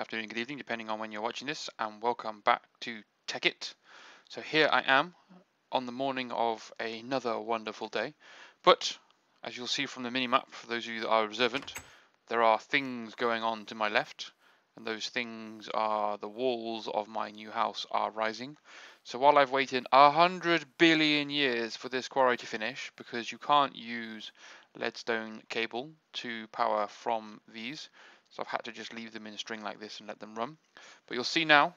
afternoon, good evening, depending on when you're watching this, and welcome back to Tekkit. So here I am on the morning of another wonderful day, but as you'll see from the mini-map, for those of you that are observant, there are things going on to my left, and those things are the walls of my new house are rising. So while I've waited 100 billion years for this quarry to finish, because you can't use leadstone cable to power from these, so I've had to just leave them in a string like this and let them run. But you'll see now,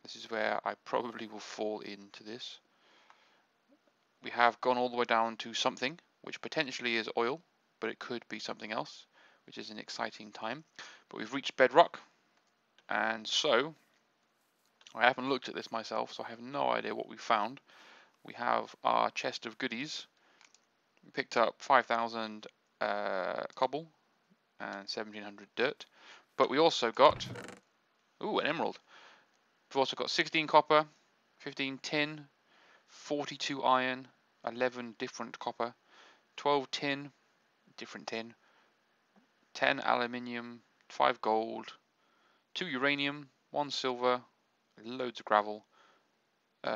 this is where I probably will fall into this. We have gone all the way down to something, which potentially is oil, but it could be something else, which is an exciting time. But we've reached bedrock, and so I haven't looked at this myself, so I have no idea what we found. We have our chest of goodies. We picked up 5,000 cobble and 1,700 dirt. But we also got, ooh, an emerald. We've also got 16 copper, 15 tin, 42 iron, 11 different copper, 12 tin, different tin, 10 aluminium, 5 gold, 2 uranium, 1 silver, loads of gravel, 4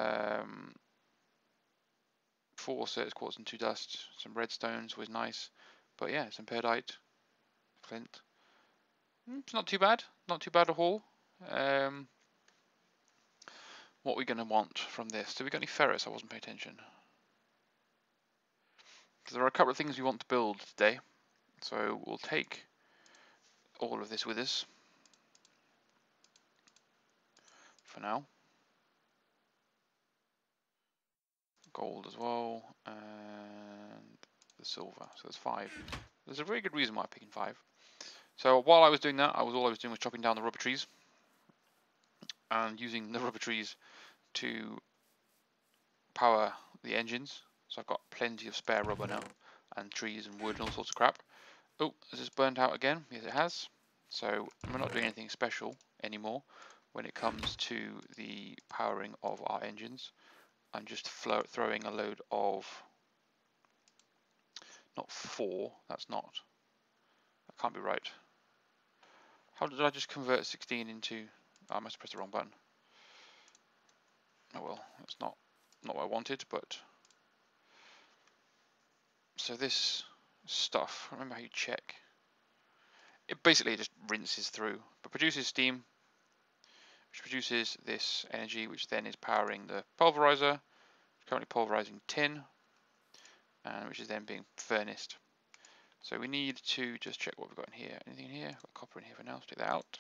certs, quartz and 2 dust, some redstones was nice, but yeah, some peridite, flint. It's not too bad at all. What are we going to want from this? Do we got any ferrous? I wasn't paying attention. Because there are a couple of things we want to build today, so we'll take all of this with us for now. Gold as well, and the silver. So there's 5. There's a very good reason why I'm picking 5. So while I was doing that, all I was doing was chopping down the rubber trees and using the rubber trees to power the engines. So I've got plenty of spare rubber now, and trees and wood and all sorts of crap. Oh, has this burnt out again? Yes, it has. So we're not doing anything special anymore when it comes to the powering of our engines. I'm just throwing a load of, not 4, that's not, that can't be right. How did I just convert 16 into, oh, I must have pressed the wrong button. Oh well, that's not what I wanted, but. So this stuff, I remember how you check. It basically just rinses through, but produces steam, which produces this energy, which then is powering the pulverizer, currently pulverizing tin, and which is then being furnaced. So we need to just check what we've got in here. Anything in here? We've got copper in here for now, let's take that out.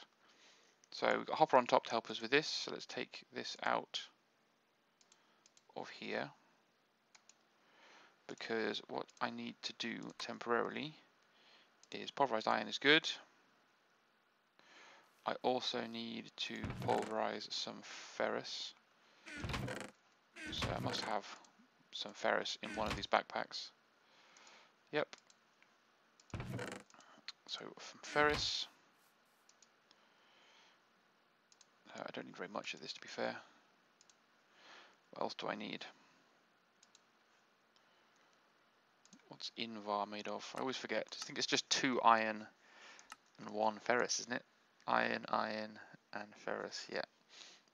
So we've got hopper on top to help us with this, so let's take this out of here, because what I need to do temporarily is pulverized iron is good. I also need to pulverize some ferrous. So I must have some ferrous in one of these backpacks. Yep. So from ferrous. I don't need very much of this, to be fair. What else do I need? What's Invar made of? I always forget. I think it's just 2 iron and 1 ferrous, isn't it? Iron, and ferrous. Yeah,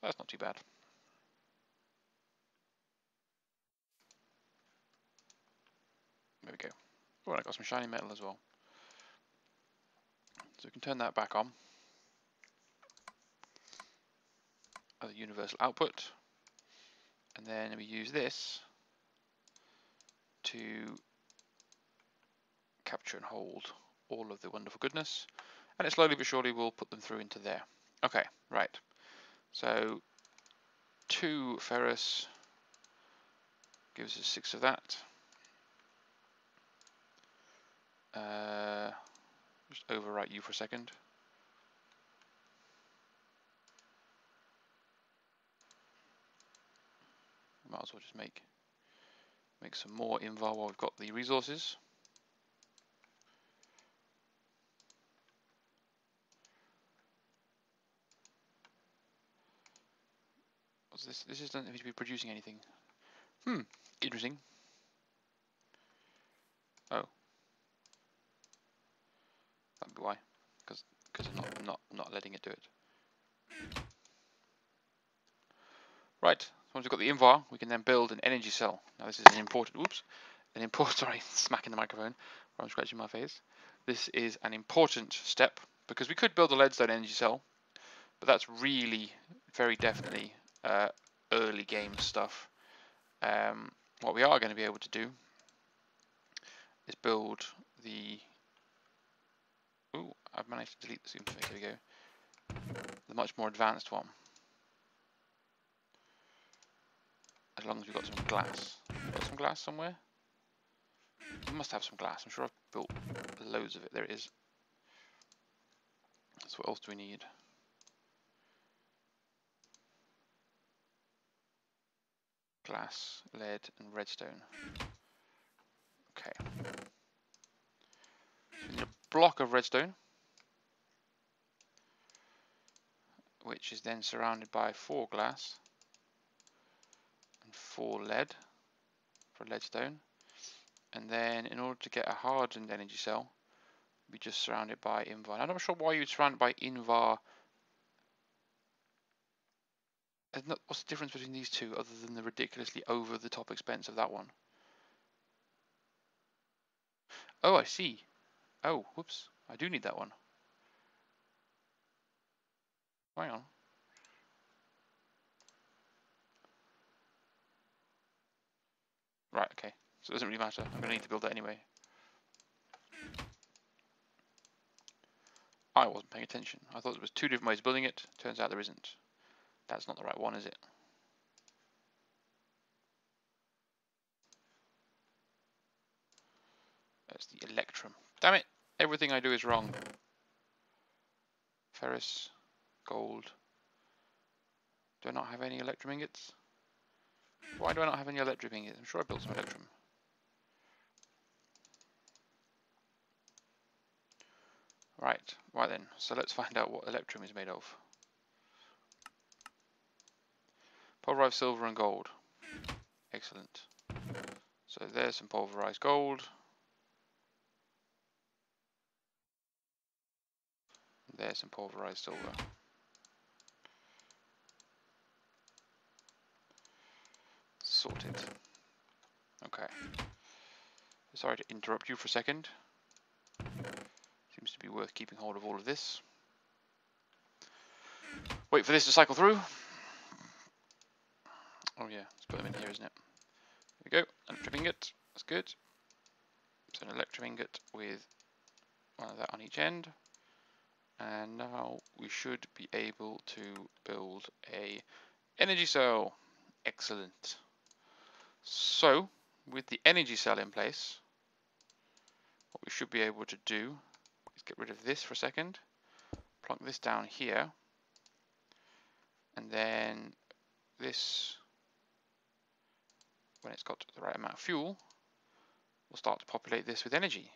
that's not too bad. There we go. Oh, and I got some shiny metal as well. So we can turn that back on as a universal output. And then we use this to capture and hold all of the wonderful goodness. And it slowly but surely will put them through into there. Okay, right. So 2 ferrous gives us 6 of that. Just overwrite you for a second. Might as well just make some more Invar while we've got the resources. What's this? This doesn't seem to be producing anything. Interesting. Oh, that'd be why. Because I'm not letting it do it. Right, once we've got the invar, we can then build an energy cell. Now this is an important, sorry, smacking the microphone, or I'm scratching my face. This is an important step, because we could build a leadstone energy cell, but that's really, very definitely early game stuff. What we are going to be able to do is build the... Ooh, I've managed to delete the zoom face, there we go. The much more advanced one. As long as we've got some glass. Got some glass somewhere? We must have some glass. I'm sure I've built loads of it. There it is. So what else do we need? Glass, lead, and redstone. Okay. So we need a block of redstone, which is then surrounded by 4 glass and 4 lead for leadstone. And then in order to get a hardened energy cell, we just surround it by invar. I'm not sure why you'd surround it by invar. What's the difference between these two other than the ridiculously over the top expense of that one? Oh, I see. Oh, whoops. I do need that one. Hang on. Right, okay. So it doesn't really matter. I'm going to need to build that anyway. I wasn't paying attention. I thought there was 2 different ways of building it. Turns out there isn't. That's not the right one, is it? That's the electrum. Damn it! Everything I do is wrong. Ferrous, gold. Do I not have any electrum ingots? Why do I not have any electrum ingots? I'm sure I built some electrum. Right then. So let's find out what electrum is made of. Pulverized silver and gold. Excellent. So there's some pulverized gold. There's some pulverized silver. Sorted. Okay. Sorry to interrupt you for a second. Seems to be worth keeping hold of all of this. Wait for this to cycle through. Oh yeah, let's put them in here, isn't it? There we go. Electrum ingot. That's good. So an electrum ingot with one of that on each end. And now we should be able to build a energy cell. Excellent. So with the energy cell in place, what we should be able to do is get rid of this for a second, plonk this down here, and then this, when it's got the right amount of fuel, we'll start to populate this with energy.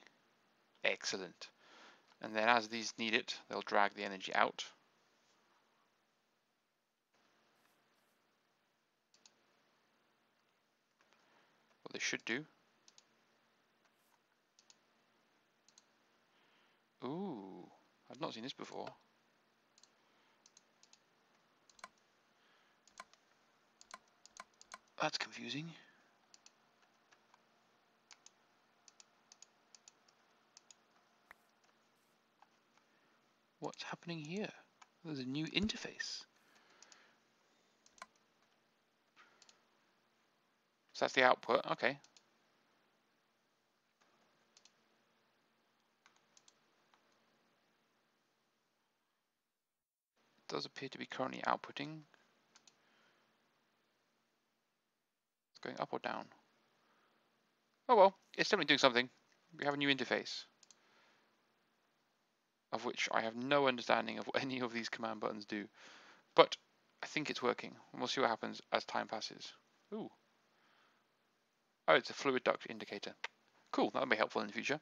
Excellent. And then as these need it, they'll drag the energy out. What they should do. Ooh, I've not seen this before. That's confusing. What's happening here? There's a new interface. So that's the output, okay. It does appear to be currently outputting. It's going up or down. Oh well, it's definitely doing something. We have a new interface, of which I have no understanding of what any of these command buttons do. But I think it's working, and we'll see what happens as time passes. Ooh. Oh, it's a fluid duct indicator. Cool, that'll be helpful in the future.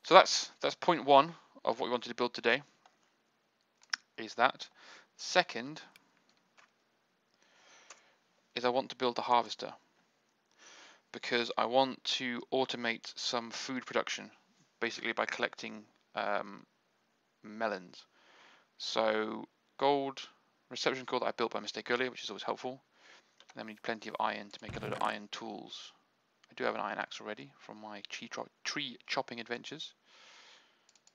So that's point 1 of what we wanted to build today. Is that. Second is I want to build a harvester, because I want to automate some food production, basically by collecting melons. So gold, reception coil that I built by mistake earlier, which is always helpful. And then we need plenty of iron to make a load of iron tools. I do have an iron axe already from my tree chopping adventures.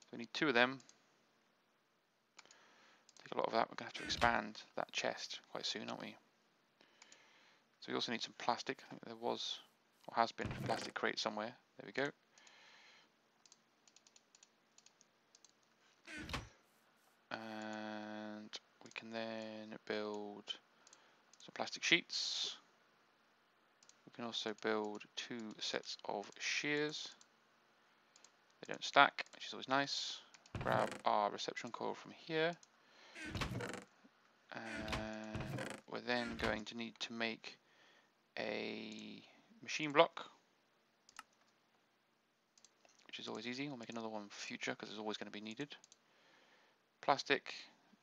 So we need 2 of them. Take a lot of that. We're going to have to expand that chest quite soon, aren't we? So we also need some plastic. I think there was, or has been, a plastic crate somewhere. There we go. And we can then build some plastic sheets. We can also build 2 sets of shears. They don't stack, which is always nice. Grab our reception coil from here. And we're then going to need to make a machine block, which is always easy. We'll make another one for future because it's always going to be needed. Plastic,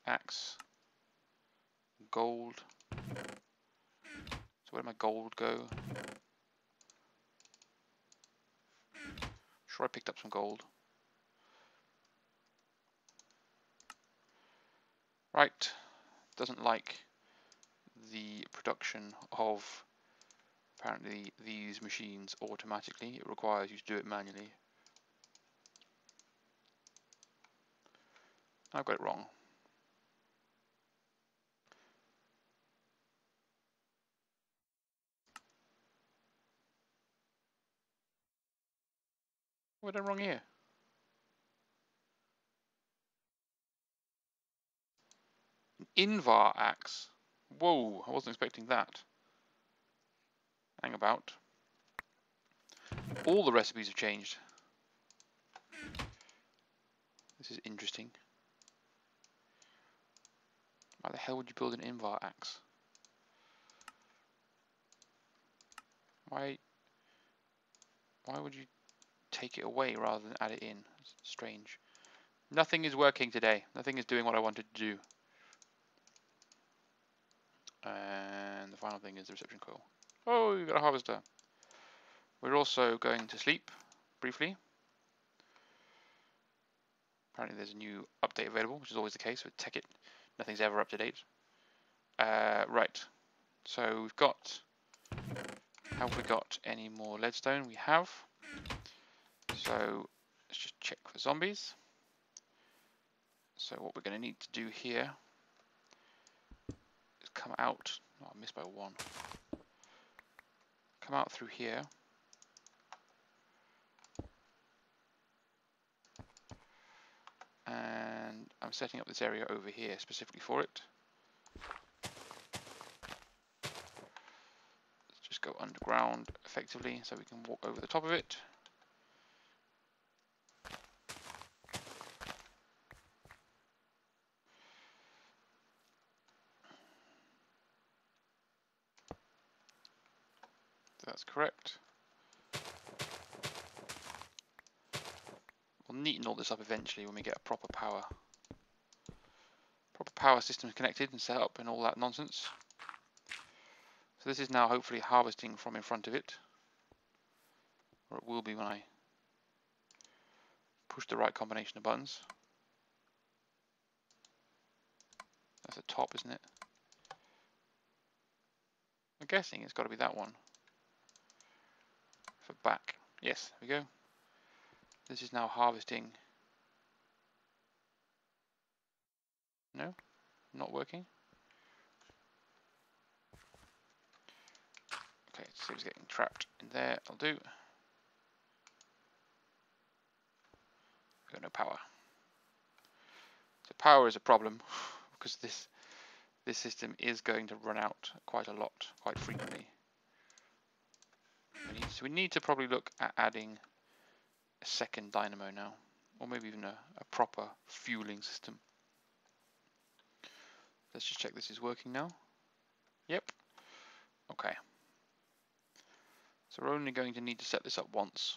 axe, gold. So where did my gold go? Sure, I picked up some gold. Right, doesn't like the production of apparently these machines automatically. It requires you to do it manually. I've got it wrong. What did I wrong here? An Invar axe. Whoa, I wasn't expecting that. Hang about. All the recipes have changed. This is interesting. Why the hell would you build an Invar axe? Why would you take it away rather than add it in? It's strange. Nothing is working today. Nothing is doing what I wanted to do. And the final thing is the reception coil. Oh, you got a harvester. We're also going to sleep briefly. Apparently there's a new update available, which is always the case with Tekkit. Nothing's ever up to date. Right. So we've got... Have we got any more leadstone? We have. So let's just check for zombies. So what we're going to need to do here is come out. Oh, I missed by 1. Come out through here. And I'm setting up this area over here specifically for it. Let's just go underground effectively so we can walk over the top of it. So that's correct. We'll neaten all this up eventually when we get a proper power system connected and set up and all that nonsense. So this is now hopefully harvesting from in front of it, or it will be when I push the right combination of buttons. That's the top, isn't it? I'm guessing it's got to be that one. For back. Yes, there we go. This is now harvesting. No? Not working? Okay, so it's getting trapped in there. I'll do. Got no power. So power is a problem because this system is going to run out quite a lot, quite frequently. So we need to probably look at adding a second dynamo now, or maybe even a proper fueling system. Let's just check this is working now. Yep. Okay. So we're only going to need to set this up once.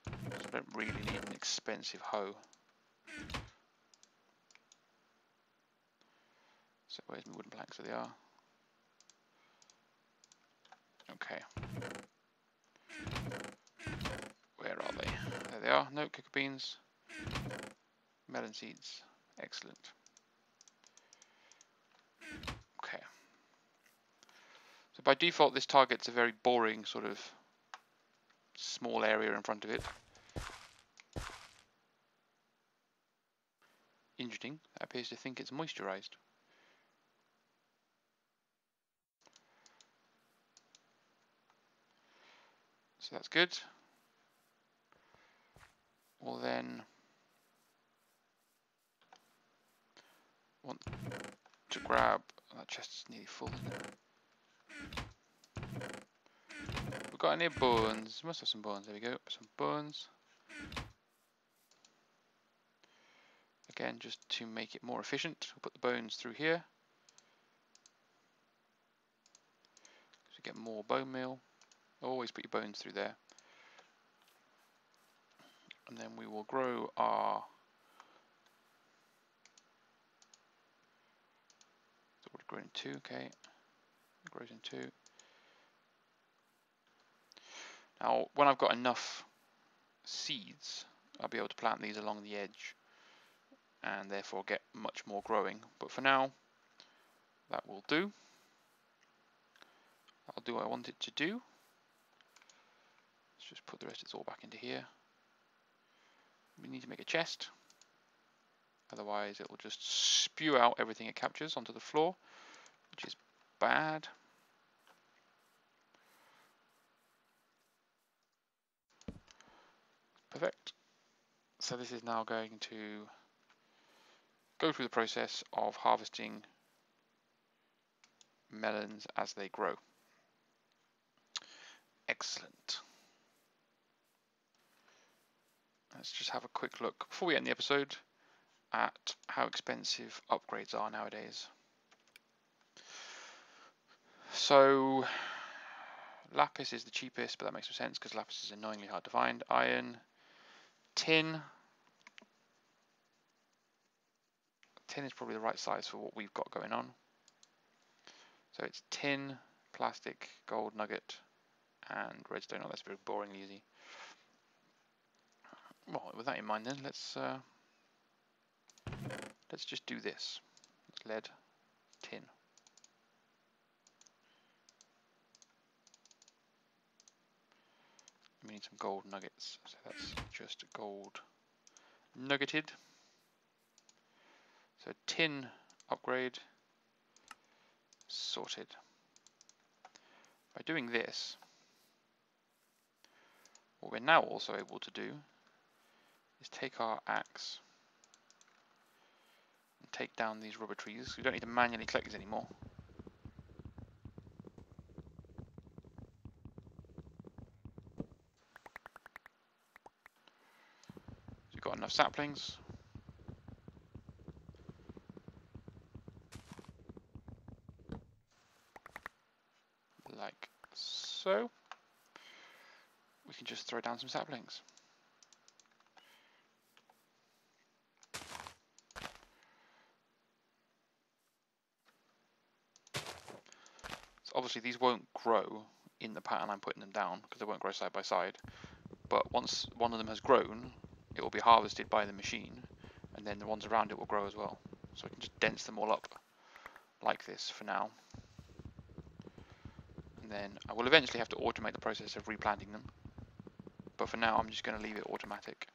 So I don't really need an expensive hoe. So where's my wooden planks? There they are. Okay. Where are they? There they are. No, cocoa beans. Melon seeds. Excellent. by default this targets a very boring sort of small area in front of it. Interesting, that appears to think it's moisturized. So that's good. We'll then want to grab, that chest is nearly full, isn't it? We've got any bones, must have some bones, there we go, some bones. Again, just to make it more efficient, we'll put the bones through here. So get more bone meal. Always put your bones through there. And then we will grow our... It's already grown in 2, okay. It grows in 2. Now, when I've got enough seeds, I'll be able to plant these along the edge and therefore get much more growing. But for now, that will do. That'll do what I want it to do. Let's just put the rest of it all back into here. We need to make a chest, otherwise it will just spew out everything it captures onto the floor, which is bad. Perfect. So this is now going to go through the process of harvesting melons as they grow. Excellent. Let's just have a quick look before we end the episode at how expensive upgrades are nowadays. So lapis is the cheapest, but that makes no sense because lapis is annoyingly hard to find. Iron, tin. Tin is probably the right size for what we've got going on. So it's tin, plastic, gold nugget, and redstone. Oh, that's very boringly easy. Well, with that in mind, then let's just do this. It's lead, tin. We need some gold nuggets, so that's just gold nuggeted. So tin upgrade sorted. By doing this, what we're now also able to do is take our axe and take down these rubber trees. We don't need to manually collect these anymore. So we've got enough saplings. Like so. We can just throw down some saplings. So obviously these won't grow in the pattern I'm putting them down because they won't grow side by side. But once one of them has grown, it will be harvested by the machine, and then the ones around it will grow as well. So I can just dense them all up like this for now. And then I will eventually have to automate the process of replanting them. But for now I'm just going to leave it automatic.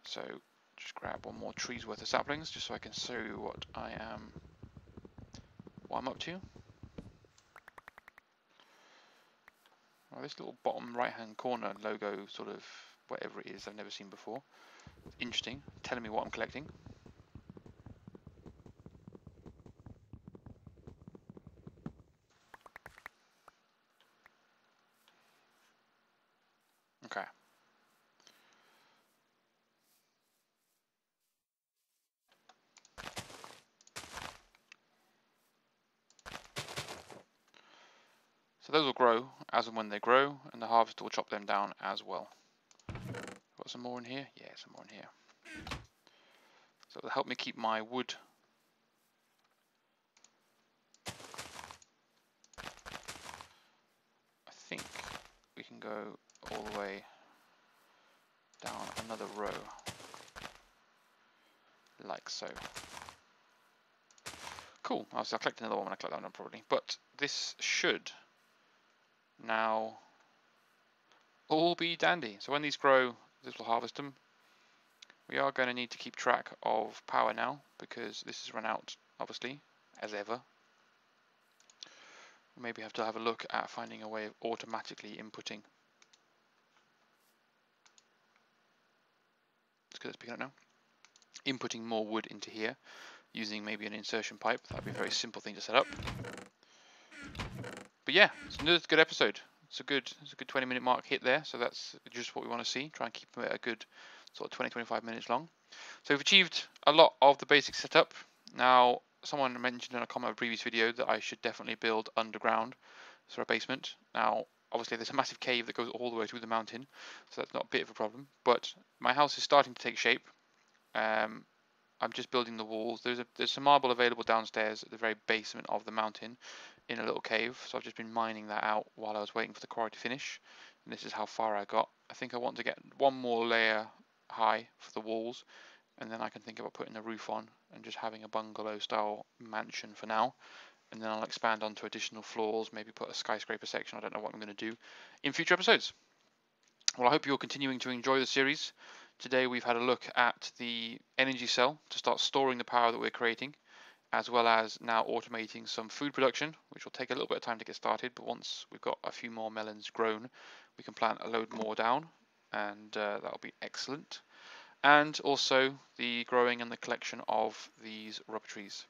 So just grab one more tree's worth of saplings just so I can show you what I'm up to. Well, this little bottom right hand corner logo, sort of whatever it is, I've never seen before. It's interesting, telling me what I'm collecting. Okay. So those will grow as and when they grow, and the harvester will chop them down as well. Got some more in here? Yeah, some more in here. So it'll help me keep my wood. I think we can go all the way down another row, like so. Cool. I'll collect another one when I collect that one probably. But this should now all be dandy. So when these grow, this will harvest them. We are going to need to keep track of power now because this has run out, obviously, as ever. Maybe have to have a look at finding a way of automatically inputting. Let's get this picking up now. Inputting more wood into here using maybe an insertion pipe. That'd be a very simple thing to set up. But yeah, it's another good episode. It's a good 20-minute mark hit there. So that's just what we want to see. Try and keep it a good sort of 20-25 minutes long. So we've achieved a lot of the basic setup. Now, someone mentioned in a comment of a previous video that I should definitely build underground, so a basement. Now, obviously there's a massive cave that goes all the way through the mountain, so that's not a bit of a problem. But my house is starting to take shape. I'm just building the walls. There's some marble available downstairs at the very basement of the mountain in a little cave. So I've just been mining that out while I was waiting for the quarry to finish. And this is how far I got. I think I want to get one more layer high for the walls, and then I can think about putting the roof on and just having a bungalow style mansion for now. And then I'll expand onto additional floors, maybe put a skyscraper section. I don't know what I'm going to do in future episodes. Well, I hope you're continuing to enjoy the series. Today we've had a look at the energy cell to start storing the power that we're creating, as well as now automating some food production, which will take a little bit of time to get started, but once we've got a few more melons grown, we can plant a load more down, and that'll be excellent. And also the growing and the collection of these rubber trees.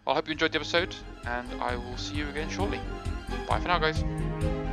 Well, I hope you enjoyed the episode, and I will see you again shortly. Bye for now, guys.